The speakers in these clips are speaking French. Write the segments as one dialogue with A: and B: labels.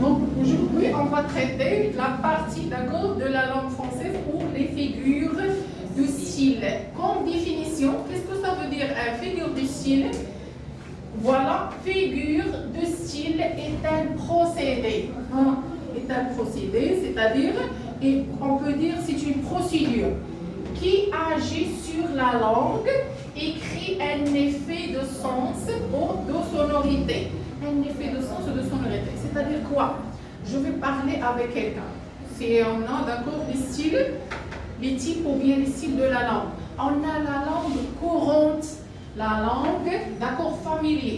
A: Donc aujourd'hui, on va traiter la partie d'accord de la langue française pour les figures du style. Comme définition, qu'est-ce que ça veut dire figure du style? Voilà, figure de style est un procédé. Est un procédé, c'est-à-dire, et on peut dire c'est une procédure qui agit sur la langue et crée un effet de sens ou de sonorité. Un effet de sens ou de sonorité. C'est-à-dire quoi? Je vais parler avec quelqu'un. Si on a d'accord les styles, les types ou bien les styles de la langue. On a la langue courante, la langue d'accord familier.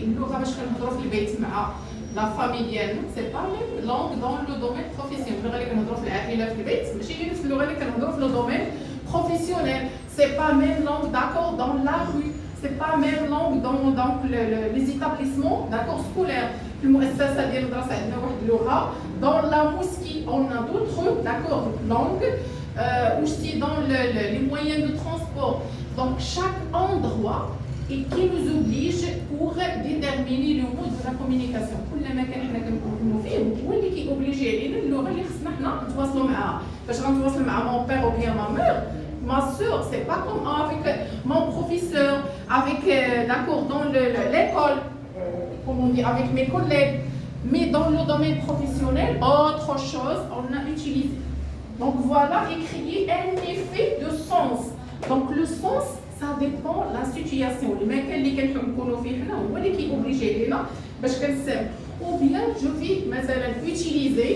A: La famille ديالنا c'est pas la même langue dans le domaine professionnel. اللغة اللي كنهضروا في العائلة في البيت ماشي نفس اللغة اللي كنهضروا في le domaine professionnel. C'est pas même langue d'accord dans la rue. C'est pas même langue dans les établissements d'accord scolaires. في المؤسسة ديال المدرسة عندنا واحد اللغة. Dans la mosquée on a d'autres d'accord langues. Aussi dans les moyens de transport. Donc chaque endroit et qui nous oblige pour déterminer le mode de la communication. كل ما كان حنا كنكونوا فيه هو اللي كيوبليجي علينا اللغه اللي خصنا حنا نتواصلوا معاها. فاش غنتواصل مع mon père ou bien ma mère, ma soeur, c'est pas comme avec mon professeur, avec d'accord dans l'école, comme on dit avec mes collègues, mais dans le domaine professionnel, autre chose, on a utilisé. Donc voilà, et créer un effet de sens. Donc le sens ça dépend de la situation. المكان اللي كنكونوا فيه حنا هو اللي كيوبليجي علينا باش كنسمع. Ou bien je vais مثلا utiliser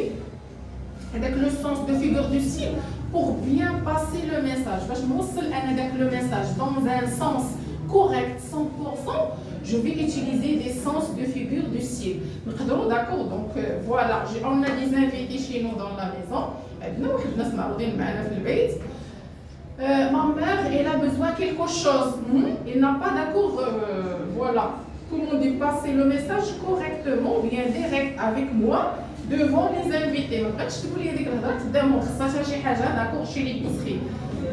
A: avec le sens de figure du style pour bien passer le message. باش نوصل انا داك le message dans un sens correct 100%, je vais utiliser des sens de figure du style. D'accord, donc voilà, on a des invités chez nous dans la maison. عندنا واحد الناس معروضين معنا في البيت. Ma mère, elle a besoin de quelque chose. Elle n'a pas d'accord, voilà. Tout le monde dit passer le message correctement, bien direct avec moi, devant les invités. D'accord, chez l'épicerie.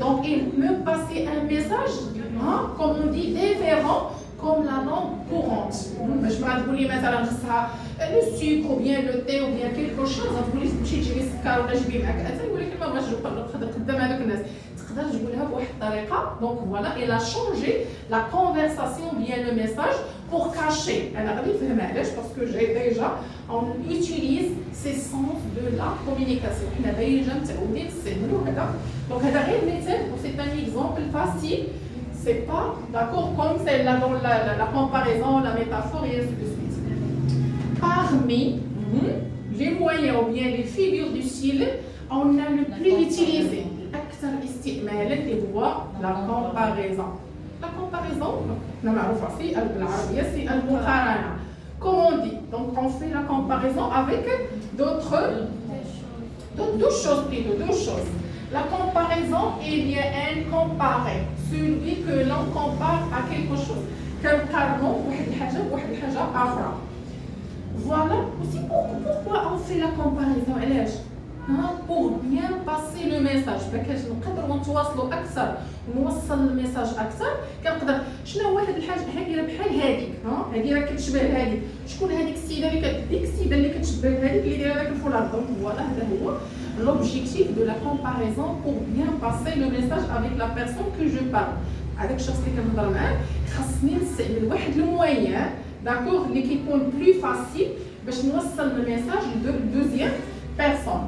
A: Donc, il me passer un message, comme on dit, différent, comme la langue courante. Je vais vous dire le sucre, ou bien le thé, ou bien quelque chose. Vous voulez que je dise donc voilà, elle a changé la conversation bien le message pour cacher. Elle a dit parce que j'ai déjà, on utilise ces sens de la communication. Donc c'est un exemple facile. C'est pas d'accord comme c'est là dans la comparaison, la métaphore et ainsi de suite. Parmi les moyens ou bien les figures du style, on a le plus utilisé. أكثر استعمالا اللي هو la comparaison. La comparaison, معروفة في بالعربية c'est المقارنة. Comme on dit, donc on fait la comparaison avec deux choses plutôt, deux choses. La comparaison, il y a un comparé, celui que l'on compare à quelque chose. كنقارنوا واحد الحاجة بواحد الحاجة أخرى. Voilà aussi pourquoi on fait la comparaison. علاش؟ pour bien passer le message باش نقدروا نتواصلوا اكثر ونوصل الميساج اكثر كنقدر شنو واحد الحاجه هذه بحال هذيك هذه راه كتشبه هذيك شكون هذيك السيده اللي ديك السيده اللي كتشبه هذيك اللي دايره داك الفولار دونك فوالا هذا هو l'objectif de la comparaison pour bien passer le message avec la personne que je parle avec الشخص اللي كنهضر معاه خاصني نستعمل واحد الموين داكور اللي كيكون بلو فاسيل باش نوصل الميساج لدوزيام بيرسون.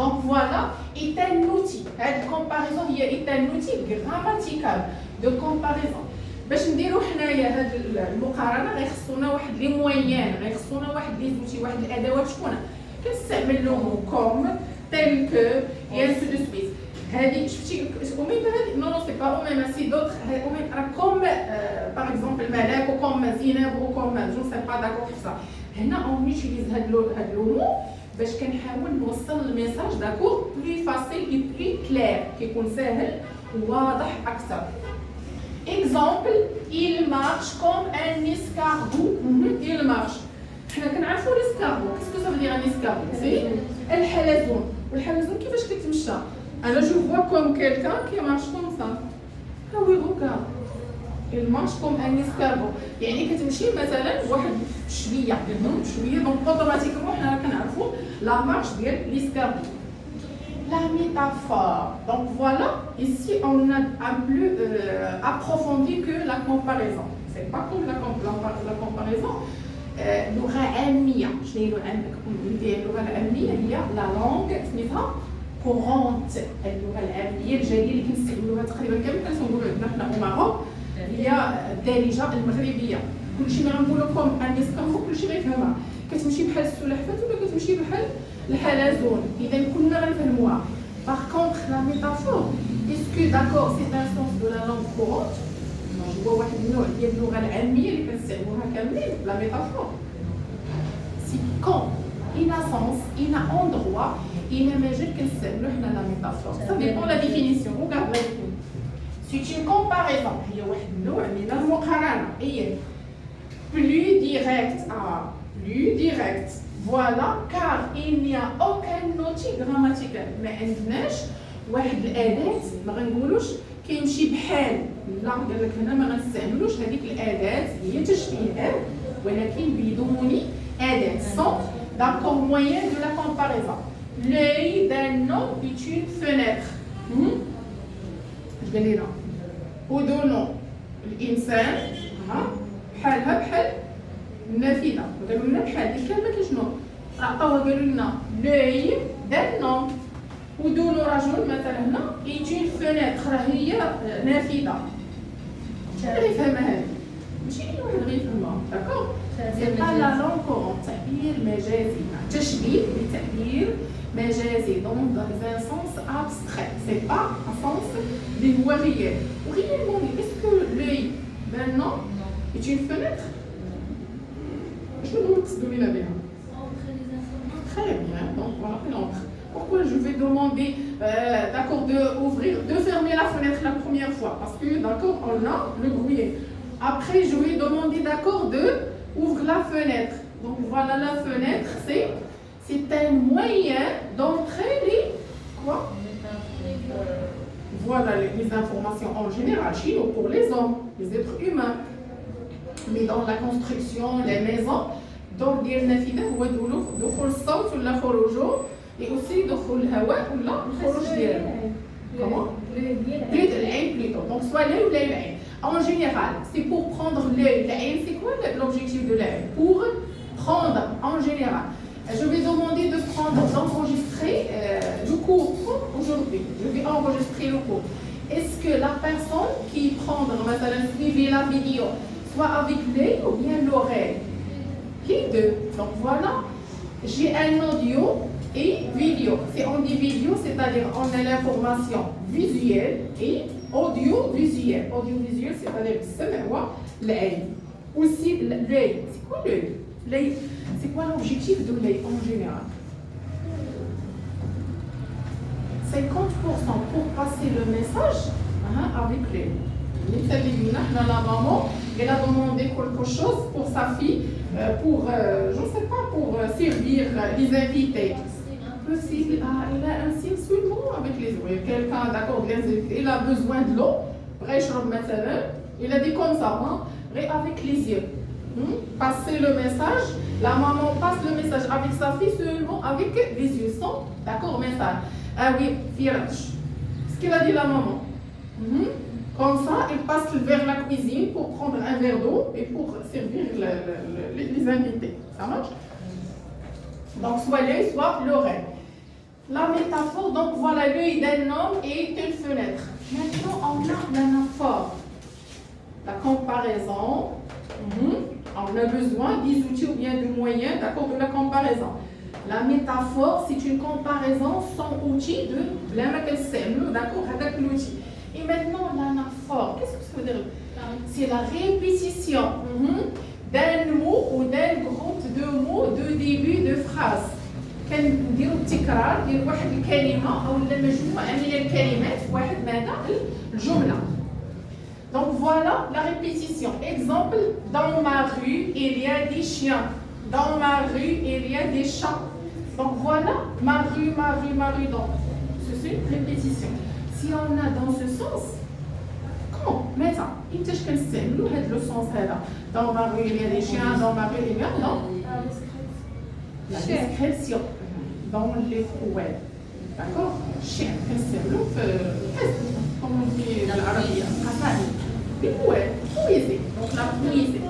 A: Donc voilà, est un outil. Cette comparaison est un outil grammatical de comparaison. باش نديرو حنايا هاد المقارنه غيخصونا واحد لي موين غيخصونا واحد لي زوتي واحد الادوات شكون كنستعملوهم كوم تيل كو et ainsi de suite. هادي شفتي وميم هادي نو سي با وميم سي دوطخ وميم راه كوم باغ اكزومبل ملاك وكوم زينب وكوم جو سي با داكور في ça. هنا اون يوتيليز هاد لو مو باش كنحاول نوصل الميساج داكور بلو فاسيل اي بلو كلير كيكون ساهل وواضح اكثر. اكزامبل il marche comme un escargot. il marche حنا كنعرفوا الاسكارغو كيسكو سا فدير ان اسكارغو سي الحلزون والحلزون كيفاش كيتمشى انا جو فوا كوم كيلكان كي مارش كوم سا ها وي روكا il marche comme un escargot. يعني كتمشي مثلا واحد شويه donc automatiquement حنا كنعرفوا la marche ديال l'escargot. La métaphore. Donc voilà, ici on a un peu approfondi que la comparaison. C'est pas comme la comparaison. اللغة العامية. شنو هي اللغة العامية؟ هي la langue سميتها courante. اللغة العامية الجديدة اللي كنستعملوها تقريبا كامل كنقولوا عندنا حنا au Maroc هي الدارجة المغربية. كلشي ما غنقول لكم ان اسكافو كلشي غيفهمها. كتمشي بحال السلحفاة ولا كتمشي بحال الحلزون. إذا كلنا غنفهموها. Par contre, la métaphore, est-ce que d'accord, c'est un sens de la langue courante? هو واحد النوع ديال اللغة العامية اللي كنستعملوها كاملين la métaphore. Si quand il a sens, il a endroit, il a مجال كنستعملو حنا la métaphore. Ça dépend la définition. Regarde là. C'est une comparaison. هي واحد النوع من المقارنة. هي plus direct. Plus direct. Voilà, car il n'y a aucun outil grammatical. ما عندناش واحد الأداة ما غنقولوش كيمشي بحال. لا قال لك هنا ما غنستعملوش هذيك الأداة هي تشبيه ولكن بدون أداة. Sans d'accord moyen de la comparaison. L'œil d'un homme est une fenêtre. اش قال لنا؟ أذن الإنسان بحالها بحال النافذة. قالوا لنا بحال ديك الكلمة كاين شنو؟ عطاوها قالوا لنا لوي دان نوم ودون رجل مثلا هنا ايتون فونيتر راه هي نافذة. شنو غيفهمها هذه؟ ماشي أي واحد غيفهمها. داكوغ؟ سي با لا لونغ كورون تعبير مجازي. تشبيه بتعبير مجازي دونك dans un sens abstrait. C'est pas un sens اللي هو réel. وغيالمون est-ce que l'œil d'un homme est une fenêtre? Je vais vous donner la bien. Très bien, donc voilà, l'entre. Pourquoi je vais demander, d'accord, de fermer la fenêtre la première fois? Parce que, d'accord, on a le bruit. Après, je vais demander, d'accord, de ouvrir la fenêtre. Donc voilà, la fenêtre, c'est un moyen d'entrer les quoi? Voilà les informations en général, chez nous, pour les hommes, les êtres humains. Mais dans la construction, les maisons, donc ديالنا فينا هو دخول الصوت ولا خروجه et aussi دخول الهواء ولا الخروج ديالو. Comment? L'œil plutôt. Donc soit l'œil ou l'œil. En général, c'est pour prendre l'œil. L'œil, c'est quoi l'objectif de l'œil? Pour prendre en général. Je vais demander de d'enregistrer le cours aujourd'hui. Je vais enregistrer le cours. Est-ce que la personne qui prendra, مثلا suivre la vidéo, soit avec l'œil ou bien l'oreille? Les deux. Donc voilà, j'ai un audio et vidéo. Si on dit vidéo, c'est-à-dire on a l'information visuelle et audiovisuelle. Audiovisuelle, c'est-à-dire l'œil. Aussi l'œil. C'est quoi l'œil? L'œil, c'est quoi l'objectif de l'œil en général? 50% pour passer le message avec l'œil. La maman, elle a demandé quelque chose pour sa fille, pour, je ne sais pas, pour servir les invités. Possible, il a un signe seulement avec les yeux. Quelqu'un, d'accord, il a besoin de l'eau, il a dit comme ça, avec les yeux. Passer le message, la maman passe le message avec sa fille seulement avec les yeux, sans, d'accord, message. Ah oui, Firach. Ce qu'il a dit la maman. Comme ça, il passe vers la cuisine pour prendre un verre d'eau et pour servir les invités. Ça marche? Donc, soit l'œil, soit l'oreille. La métaphore, donc voilà, l'œil d'un homme est une fenêtre. Maintenant, on a l'anaphore. La comparaison. On a besoin des outils ou bien de moyens, d'accord, de la comparaison. La métaphore, c'est une comparaison sans outil de d'accord, avec l'outil. Et maintenant, l'anaphore, qu'est-ce que ça veut dire? C'est la répétition d'un mot ou d'un groupe de mots de début de phrase. كنديروا التكرار ديال واحد الكلمة أو مجموعة من الكلمات في واحد ماذا الجملة. Donc voilà la répétition. Exemple, dans ma rue, il y a des chiens. Dans ma rue, il y a des chats. Donc voilà, ma rue, donc. C'est une répétition. Si on a dans ce sens, quand, متى إمتاش كنستعملوا هاد لو سونس هذا dans ma rue il y a des chiens dans ma rue il y a non la discrétion dans les poubelles d'accord chien كنستعملوا في comme on dit بالعربية قصائد les poubelles poésie donc la poésie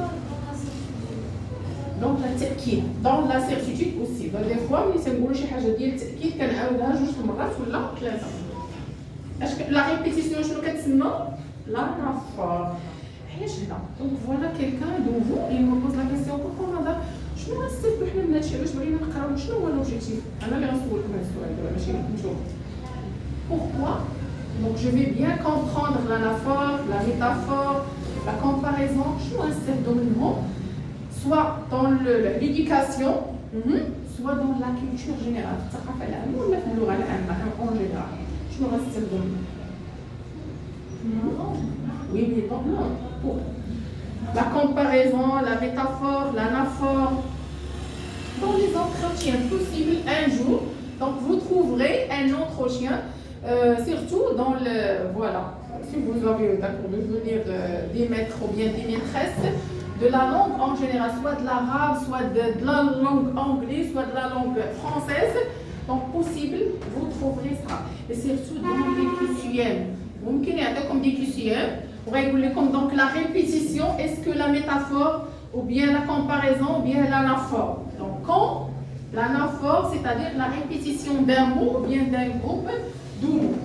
A: donc la تأكيد dans la certitude aussi donc des fois ملي تنقولوا شي حاجة ديال التأكيد كنعاودها جوج المرات ولا ثلاثة la répétition شنو كتسمى l'anaphore علاش هنا دونك فوالا كيلكان دوفو il me pose la question pourquoi madame شنو غنستافدو حنا من هادشي علاش بغينا نقراو شنو هو لوبجيكتيف انا اللي غنسولكم هاد السؤال دابا ماشي نتوما pourquoi donc je vais bien comprendre l'anaphore la métaphore la comparaison شنو غنستافدو منهم soit dans l'éducation soit dans la culture générale الثقافه العامه ولا في اللغه العامه en général شنو غنستافدو منهم oui mais non pour la comparaison la métaphore l'anaphore dans les entretiens possibles un jour donc vous trouverez un entretien surtout dans le voilà si vous avez d'accord de venir des maîtres ou bien des maîtresses de la langue en général soit de l'arabe soit de la langue anglaise soit de la langue française donc possible vous trouverez ça et surtout dans les QCM ممكن يعطيكم des QCM وغيقول لكم donc la répétition est-ce que la métaphore ou bien la comparaison ou bien l'anaphore donc quand l'anaphore c'est-à-dire la répétition d'un mot ou bien d'un groupe de mots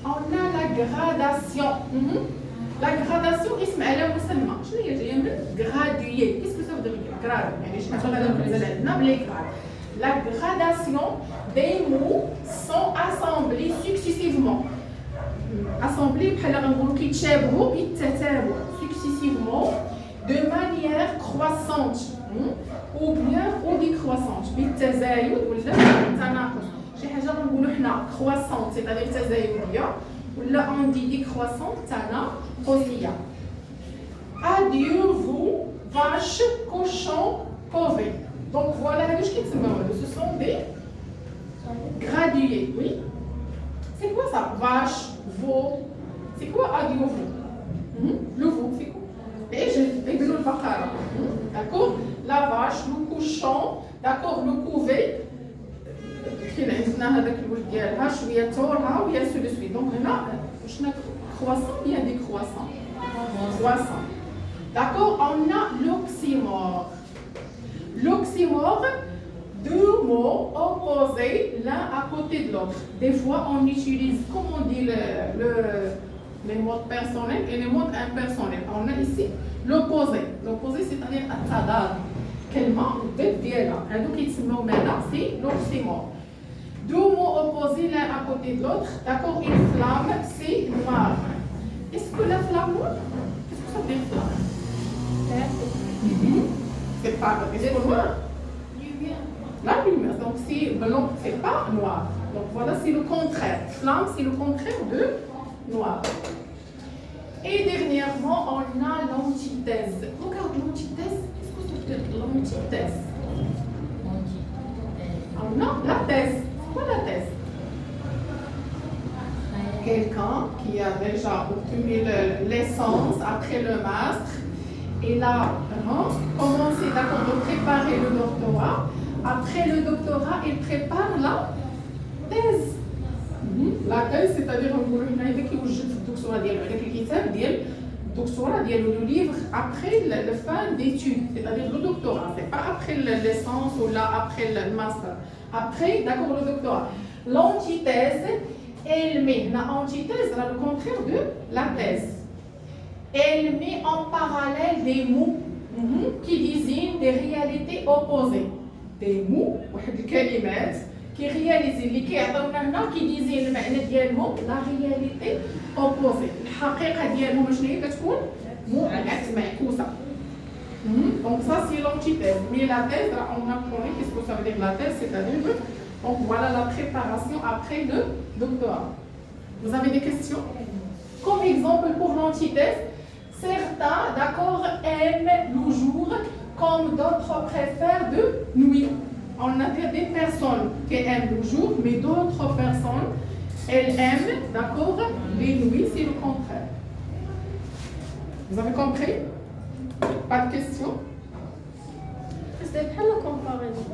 A: on a la gradation la gradation اسم على مسمى شنو هي جايه من graduer qu'est-ce que ça veut dire grade يعني شنو هذا مثلا عندنا بلي grade la gradation des mots sont assemblés successivement assemblés بحال غنقولوا كيتشابهوا بالتتابع successivement de manière croissante ou bien ou décroissante بالتزايد ولا بالتناقص شي حاجه غنقولوا حنا croissante c'est-à-dire تزايديه ولا on dit décroissante تناقصيه adieu vous vache cochon corvée donc voilà هادو كيتسموا ce sont des gradués oui c'est quoi ça vache veau c'est quoi adieu vous le veau c'est quoi et le baqara d'accord la vache le cochon d'accord le couvé كاين عندنا هذاك الولد ديالها شويه تورها وهي سو دو سويت دونك هنا شنا croissant bien décroissant croissant d'accord on a l'oxymore deux mots opposés l'un à côté de l'autre des fois on utilise comme on dit les mots personnels et les mots impersonnels on a ici l'opposé c'est-à-dire التضاد كلمه ضد ديالها هادو كيتسموا ماذا c'est l'oxymore deux mots opposés l'un à côté de l'autre d'accord une flamme c'est noir est-ce que la flamme qu'est-ce que ça veut dire flamme c'est pas noir la lumière donc c'est blanc c'est pas noir donc voilà c'est le contraire flamme c'est le contraire de noir et dernièrement on a l'antithèse regarde l'antithèse qu'est-ce que ça veut dire l'antithèse on a la thèse quoi la thèse quelqu'un qui a déjà obtenu l'essence après le master et là commencé d'accord de préparer le doctorat après le doctorat il prépare la thèse la thèse c'est-à-dire نقولوا هنا هذا كيوجد في الدكتوراه ديالو هذاك الكتاب ديال الدكتوراه ديالو le livre après le fin d'études c'est-à-dire le doctorat c'est pas après la licence ou là après le master après d'accord le doctorat l'antithèse elle met la antithèse là le contraire de la thèse elle met en parallèle des mots qui désignent des réalités opposées des mots واحد الكلمات كيرياليزي اللي كيعطيونا هنا كيديزين المعنى ديالهم لا رياليتي اوبوزي الحقيقه ديالهم شنو هي كتكون معكوسه donc ça c'est l'antithèse mais la thèse on a compris qu'est-ce que ça veut dire la thèse c'est-à-dire donc voilà la préparation après le doctorat vous avez des questions comme exemple pour l'antithèse certains d'accord aiment le jour comme d'autres préfèrent de nuit on a des personnes qui aiment le jour, mais d'autres personnes, elles aiment, d'accord, les nuits, c'est le contraire. Vous avez compris? Pas de questions?
B: C'est بحال comparaison.